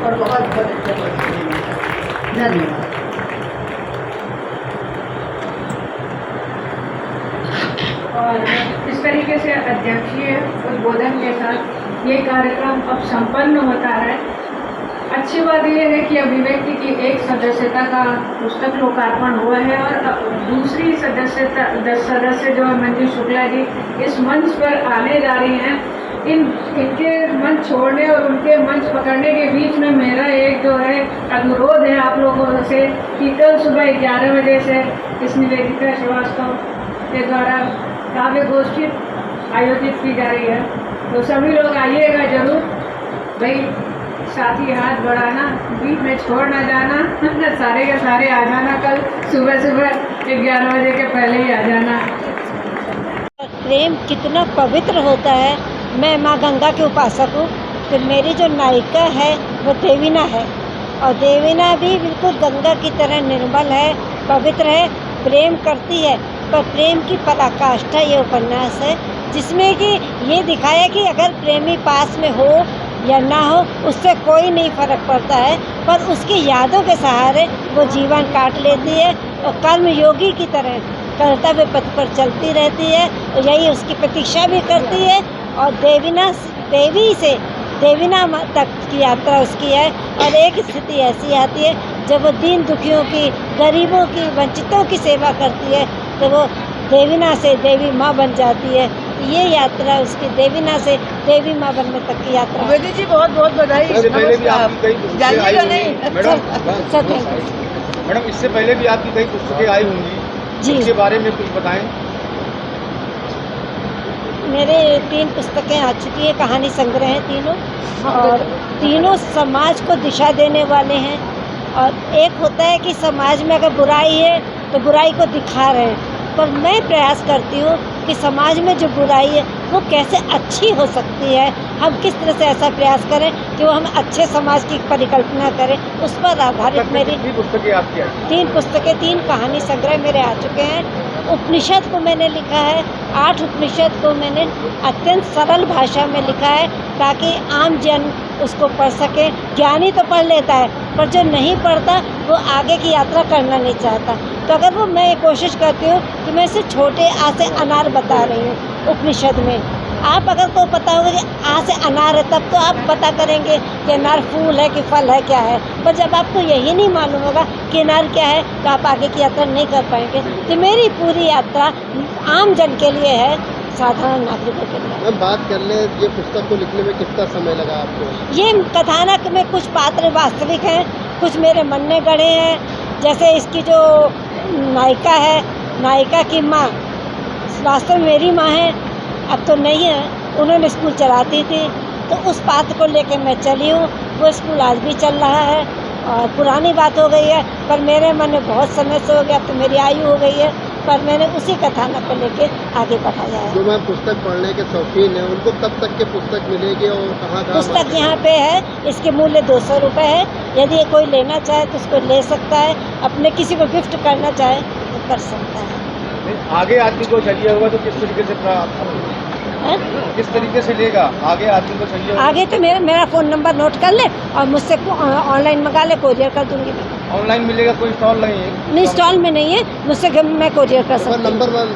और बहुत बहुत अच्छे पढ़ते। धन्यवाद। और इस तरीके से अध्यक्षीय उद्बोधन के साथ ये कार्यक्रम अब संपन्न होता है। अच्छी बात यह है कि अभिव्यक्ति की एक सदस्यता का पुस्तक लोकार्पण हुआ है और दूसरी सदस्य जो है मंजू शुक्ला जी इस मंच पर आने जा रही हैं। इनके मंच छोड़ने और उनके मंच पकड़ने के बीच में मेरा एक जो है अनुरोध है आप लोगों से कि कल सुबह 11 बजे से इस निवेदिता श्रीवास्तव के द्वारा काव्य गोष्ठी आयोजित की जा रही है, तो सभी लोग आइएगा जरूर। भाई साथी हाथ बढ़ाना, बीच में छोड़ ना जाना, सारे के सारे आ जाना। कल सुबह 11 बजे के पहले ही आ जाना। प्रेम कितना पवित्र होता है। मैं माँ गंगा के उपासक हूँ, तो मेरी जो नायिका है वो देवीना है, और देवीना भी बिल्कुल गंगा की तरह निर्मल है, पवित्र है, प्रेम करती है। पर प्रेम की पराकाष्ठा ये उपन्यास है, जिसमें कि ये दिखाया कि अगर प्रेमी पास में हो या ना हो उससे कोई नहीं फर्क पड़ता है, पर उसकी यादों के सहारे वो जीवन काट लेती है और कर्म योगी की तरह कर्तव्य पथ पर चलती रहती है, और यही उसकी प्रतीक्षा भी करती है। और देवीना तक की यात्रा उसकी है। और एक स्थिति ऐसी आती है जब वो दीन दुखियों की, गरीबों की, वंचितों की सेवा करती है, तो वो देवीना से देवी माँ बन जाती है। ये यात्रा उसकी देवीना से देवी माँ बनने तक की यात्रा है। वेदी जी बहुत बहुत बधाई। जाइएगा नहीं? मैडम इससे पहले भी आपकी कई पुस्तकें आई होंगी जी, इसके बारे में कुछ बताएं। मेरे 3 पुस्तकें आ चुकी है, कहानी संग्रह हैं तीनों, और तीनों समाज को दिशा देने वाले हैं। और एक होता है कि समाज में अगर बुराई है तो बुराई को दिखा रहे हैं, पर मैं प्रयास करती हूँ कि समाज में जो बुराई है वो कैसे अच्छी हो सकती है, हम किस तरह से ऐसा प्रयास करें कि वो हम अच्छे समाज की परिकल्पना करें, उस पर आधारित मेरी पुस्तकें आपकी आई? 3 पुस्तकें, 3 कहानी संग्रह मेरे आ चुके हैं। उपनिषद को मैंने लिखा है, 8 उपनिषद को मैंने अत्यंत सरल भाषा में लिखा है, ताकि आम जन उसको पढ़ सके। ज्ञानी तो पढ़ लेता है, पर जो नहीं पढ़ता वो आगे की यात्रा करना नहीं चाहता। तो अगर वो मैं कोशिश करती हूँ कि मैं इसे छोटे आ से अनार बता रही हूँ उपनिषद में। आप अगर को पता होगा कि आ से अनार है, तब तो आप पता करेंगे कि अनार फूल है कि फल है, क्या है। पर जब आपको यही नहीं मालूम होगा कि अनार क्या है, तो आप आगे की यात्रा नहीं कर पाएंगे। तो मेरी पूरी यात्रा आम जन के लिए है, साधारण नागरिकों के लिए। मैम बात कर ले, ये पुस्तक को लिखने में कितना समय लगा आपको? ये कथानक में कुछ पात्र वास्तविक हैं, कुछ मेरे मन में गढ़े हैं। जैसे इसकी जो नायिका है, नायिका की माँ वास्तव में मेरी माँ है, अब तो नहीं है, उन्होंने स्कूल चलाती थी, तो उस पात्र को लेकर मैं चली हूँ। वो स्कूल आज भी चल रहा है, और पुरानी बात हो गई है, पर मेरे मन में बहुत समय से हो गया, तो मेरी आयु हो गई है, पर मैंने उसी कथानक को लेके आगे बढ़ाया है। जो मैं पुस्तक पढ़ने के शौकीन है उनको कब तक के पुस्तक मिलेगी और कहाँ? पुस्तक यहाँ पे है, इसके मूल्य 200 रुपये है। यदि कोई लेना चाहे तो उसको ले सकता है, अपने किसी को गिफ्ट करना चाहे तो कर सकता है। आगे आदमी को चाहिए होगा तो किस तरीके से किस तरीके से लेगा? आगे आदमी को चाहिए होगा? आगे तो मेरा फ़ोन नंबर नोट कर ले और मुझसे ऑनलाइन मंगा ले, कोरियर कर दूंगी मैं। ऑनलाइन मिलेगा? कोई स्टॉल नहीं है? नहीं, स्टॉल में नहीं है, मुझसे मैं कोरियर कर सकती हूँ। नंबर 1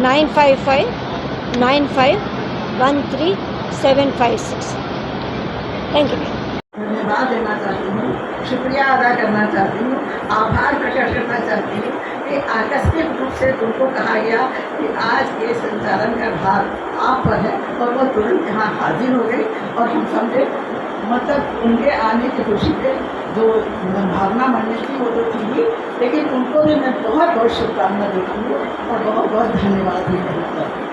955 95 13 756। Thank you. धन्यवाद देना चाहती हूँ, शुक्रिया अदा करना चाहती हूँ, आभार प्रकट करना चाहती हूँ कि आकस्मिक रूप से तुमको कहा गया कि आज के संचालन का भार आप पर है, और वो तुरंत यहाँ हाजिर हो गई। और हम समझे मतलब उनके आने की खुशी पे जो भावना मनने की वो तो थी ही, लेकिन उनको भी मैं बहुत बहुत शुभकामना देती हूँ और बहुत बहुत धन्यवाद भी करना चाहती हूँ।